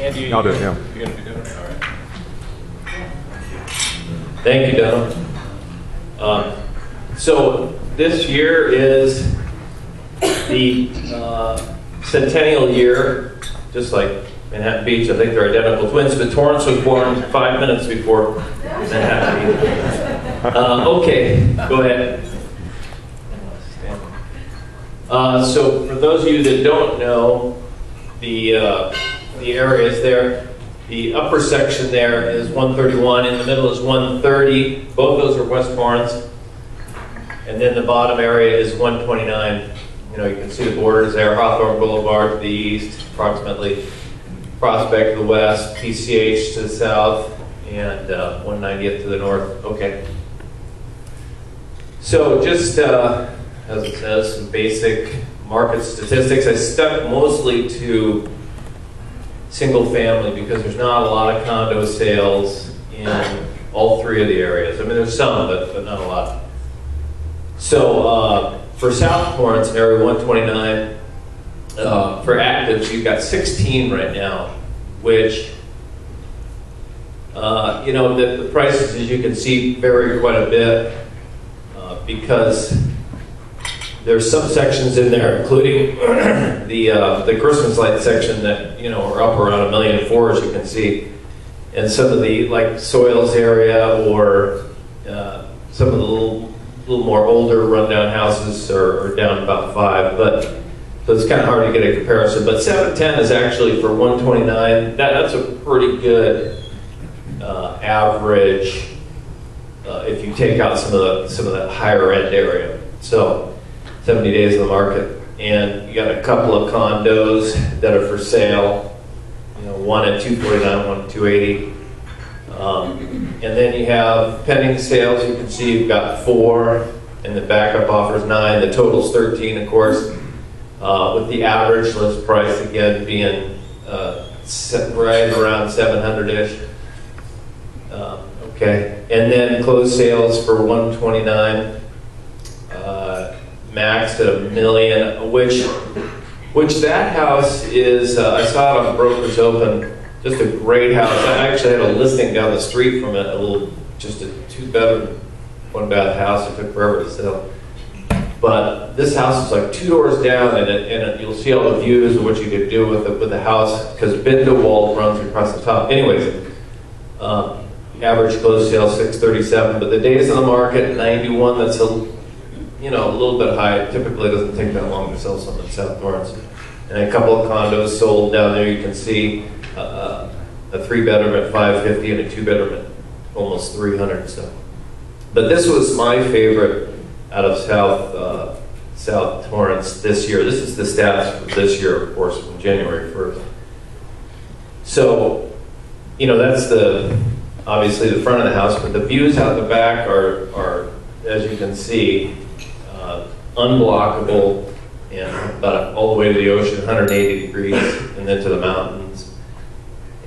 Andy, I'll do it, yeah. You're going to be doing it? All right. Thank you, Donald. So this year is the centennial year, just like Manhattan Beach. I think they're identical twins, but Torrance was born 5 minutes before Manhattan Beach. Okay, go ahead. So for those of you that don't know, the areas there, the upper section there is 131, in the middle is 130. Both those are West Torrance. And then the bottom area is 129. You know, you can see the borders there, Hawthorne Boulevard to the east, approximately Prospect to the west, PCH to the south, and 190th to the north. Okay. So just as it says, some basic market statistics. I stuck mostly to single family because there's not a lot of condo sales in all three of the areas. I mean, there's some, but not a lot. So for South Torrance, area 129, for actives, you've got 16 right now, which, you know, the prices, as you can see, vary quite a bit because there's some sections in there, including the Christmas light section that, you know, are up around $1.4 million, as you can see. And some of the, like, soils area or some of the little more older rundown houses are down about 5, but so it's kind of hard to get a comparison. But 710 is actually for 129. That's a pretty good average if you take out some of the higher end area. So 70 days in the market, and you got a couple of condos that are for sale. You know, one at 249, one at 280. And then you have pending sales. You can see you've got 4, and the backup offers 9. The total's 13, of course, with the average list price again being right around 700-ish. Okay, and then closed sales for 129, maxed at $1 million, which that house is. I saw it on Brokers Open. Just a great house. I actually had a listing down the street from it, just a 2-bedroom, 1-bath house. It took forever to sell. But this house is like 2 doors down, and you'll see all the views of what you could do with the house, because Bindewald runs across the top. Anyways, average closed sale 637, but the days on the market 91. That's a little bit high. It typically doesn't take that long to sell something in South Torrance. And a couple of condos sold down there. You can see a 3-bedroom at $550 and a 2-bedroom at almost $300. So, but this was my favorite out of South Torrance this year. This is the stats for this year, of course, from January 1st. So, you know, that's obviously the front of the house, but the views out the back are as you can see, unblockable, and about all the way to the ocean, 180 degrees, and then to the mountains,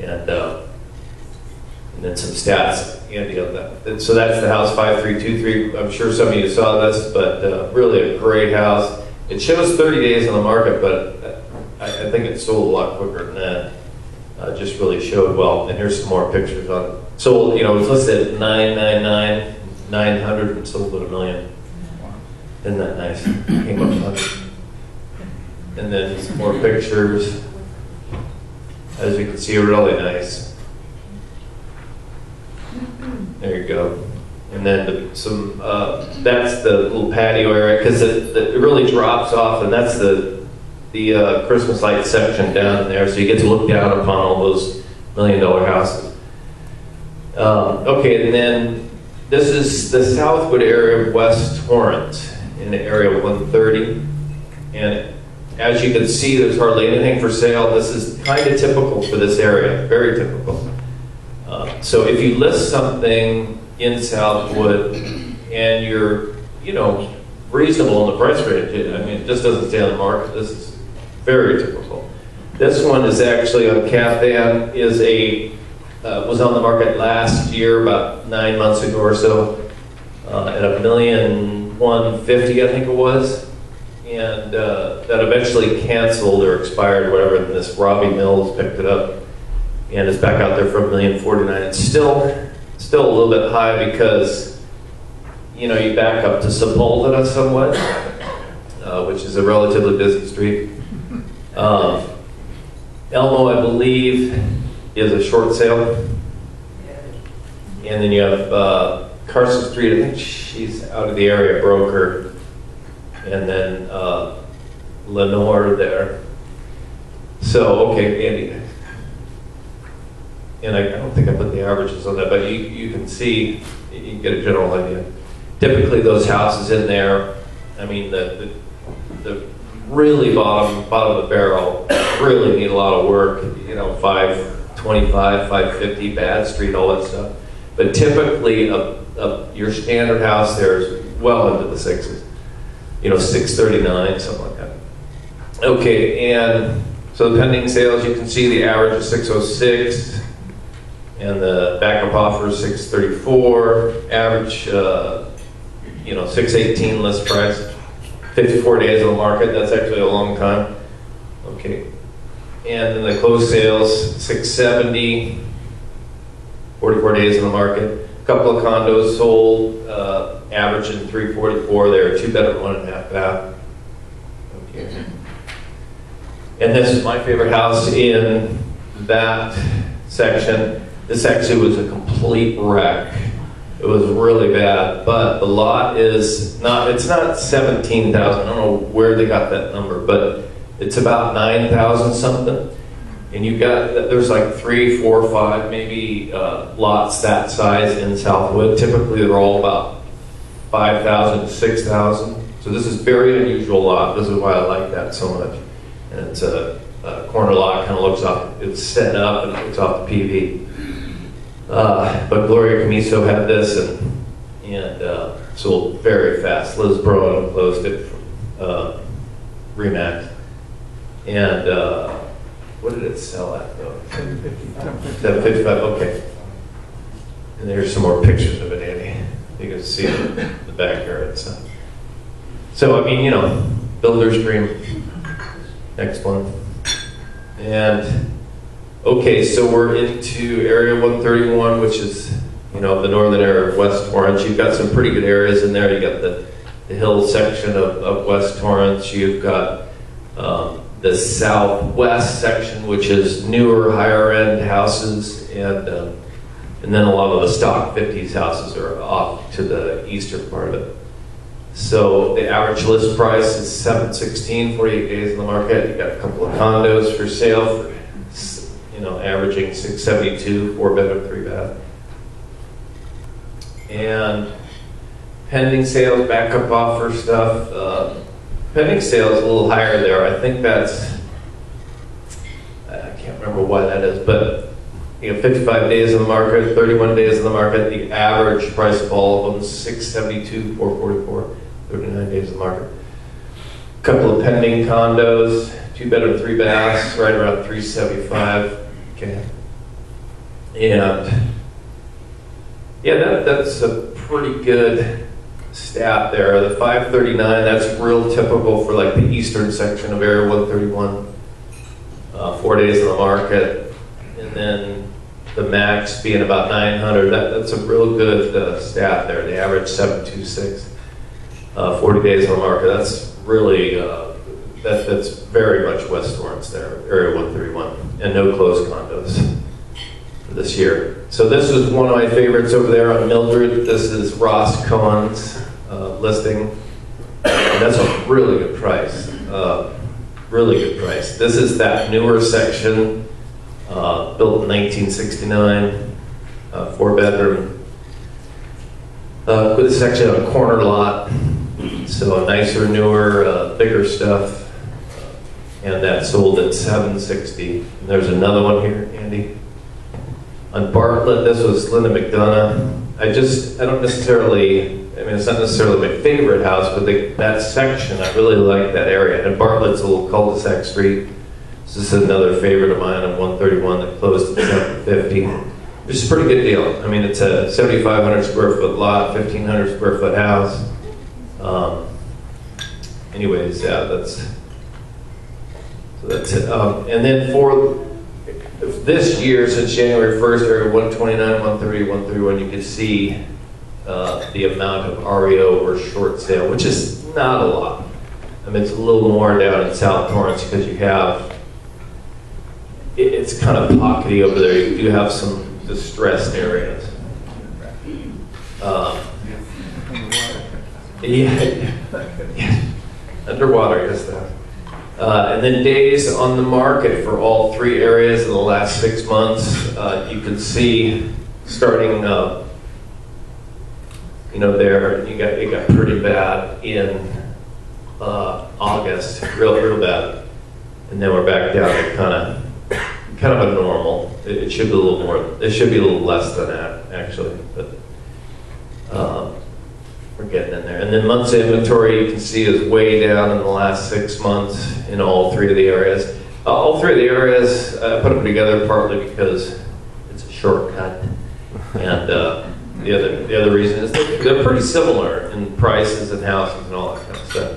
and then some stats. So that's the house 5323. I'm sure some of you saw this, but really a great house. It shows 30 days on the market, but I think it sold a lot quicker than that. Just really showed well. And here's some more pictures on it. Sold, you know, it was listed at 999, 900, and sold at $1 million. Isn't that nice? Came up 100. And then some more pictures. As you can see, really nice. There you go. And then that's the little patio area, because it really drops off, and that's the Christmas light section down there, so you get to look down upon all those $1 million houses. Okay, and then this is the Southwood area of West Torrance in area 130, and as you can see, there's hardly anything for sale. This is kind of typical for this area, very typical. So if you list something in Southwood and you're, you know, reasonable in the price range, I mean, it just doesn't stay on the market. This is very typical. This one is actually on Cathan, was on the market last year, about 9 months ago or so, at $1,150,000, I think it was, and that eventually canceled or expired or whatever, and this Robbie Mills picked it up. and it's back out there for $1,049,000. It's still a little bit high because, you know, you back up to Sepulveda somewhat, which is a relatively busy street. Elmo, I believe, is a short sale. And then you have Carson Street, I think she's out of the area, broker. And then Lenore there. So, okay, Andy. And I don't think I put the averages on that, but you can see, you can get a general idea. Typically those houses in there, I mean, the really bottom of the barrel really need a lot of work, you know, 525, 550, bad street, all that stuff. But typically your standard house there is well into the sixes, you know, 639, something like that. Okay, and so the pending sales, you can see the average is 606, and the backup offer is 634, average, you know, 618 list price. 54 days on the market, that's actually a long time. Okay. And then the closed sales, 670, 44 days on the market. A couple of condos sold, averaging 344. They're 2-bedroom, 1.5 bath. Okay. And this is my favorite house in that section. This actually was a complete wreck. It was really bad, but the lot is not, it's not 17,000. I don't know where they got that number, but it's about 9,000 something. And you got, there's like 3, 4, 5 maybe lots that size in Southwood. Typically they're all about 5,000 to 6,000. So this is very unusual lot. This is why I like that so much. And it's a corner lot, kind of looks off, it's set up and it looks off the PV. But Gloria Camiso had this and sold very fast. Liz Brown closed it from Remax. And what did it sell at though? 755, okay. And there's some more pictures of it, Andy. You can see the backyard. So I mean, you know, builder's dream. Next one. And okay, so we're into Area 131, which is, you know, the northern area of West Torrance. You've got some pretty good areas in there. You've got the hill section of West Torrance. You've got the southwest section, which is newer, higher-end houses, and then a lot of the stock 50s houses are off to the eastern part of it. So the average list price is $716, 48 days in the market. You've got a couple of condos for sale for, you know, averaging $672, 4-bedroom, 3-bath. And pending sales, backup offer stuff. Pending sales a little higher there. I think that's, I can't remember why that is, but you know, 55 days in the market, 31 days in the market. The average price of all of them is $672, 444, 39 days in the market. A couple of pending condos, 2-bedroom, 3-baths, right around $375. Okay. And yeah, that's a pretty good stat there. The 539, that's real typical for like the eastern section of Area 131. 4 days on the market. And then the max being about 900. That's a real good stat there. The average 726. 40 days on the market. That's really, that's very much West Torrance there, Area 131. And no closed condos for this year. So this is one of my favorites over there on Mildred. This is Ross Cohen's listing. And that's a really good price. Really good price. This is that newer section, built in 1969, 4-bedroom. This is actually on a corner lot, so a nicer, newer, bigger stuff. And that sold at $760. And there's another one here, Andy. On Bartlett, this was Linda McDonough. I don't necessarily, I mean, it's not necessarily my favorite house, but that section, I really like that area. And Bartlett's a little cul-de-sac street. This is another favorite of mine on 131 that closed at $750, which is a pretty good deal. I mean, it's a 7,500 square foot lot, 1,500 square foot house. Anyways, yeah, that's it. And then for this year, since January 1st, area 129, 130, 131, you can see the amount of REO or short sale, which is not a lot. I mean, it's a little more down in South Torrance because you have, it's kind of pockety over there. You do have some distressed areas. Yeah, underwater, yes, that. And then days on the market for all three areas in the last 6 months. You can see starting, there it got pretty bad in August, real bad, and then we're back down to kind of a normal. It should be a little more. It should be a little less than that actually, but we're getting in there. And then months of inventory you can see is way down in the last 6 months in all three of the areas. All three of the areas, I put them together partly because it's a shortcut, and the other reason is they're pretty similar in prices and houses and all that kind of stuff.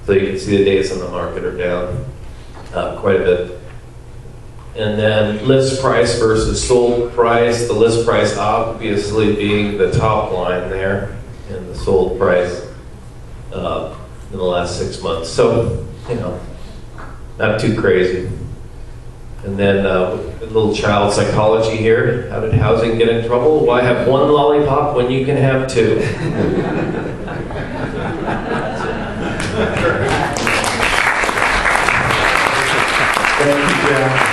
So you can see the days on the market are down quite a bit. And then list price versus sold price. The list price obviously being the top line there, and the sold price in the last 6 months. So, not too crazy. And then a little child psychology here. How did housing get in trouble? Why have one lollipop when you can have two? Thank you, Jeff.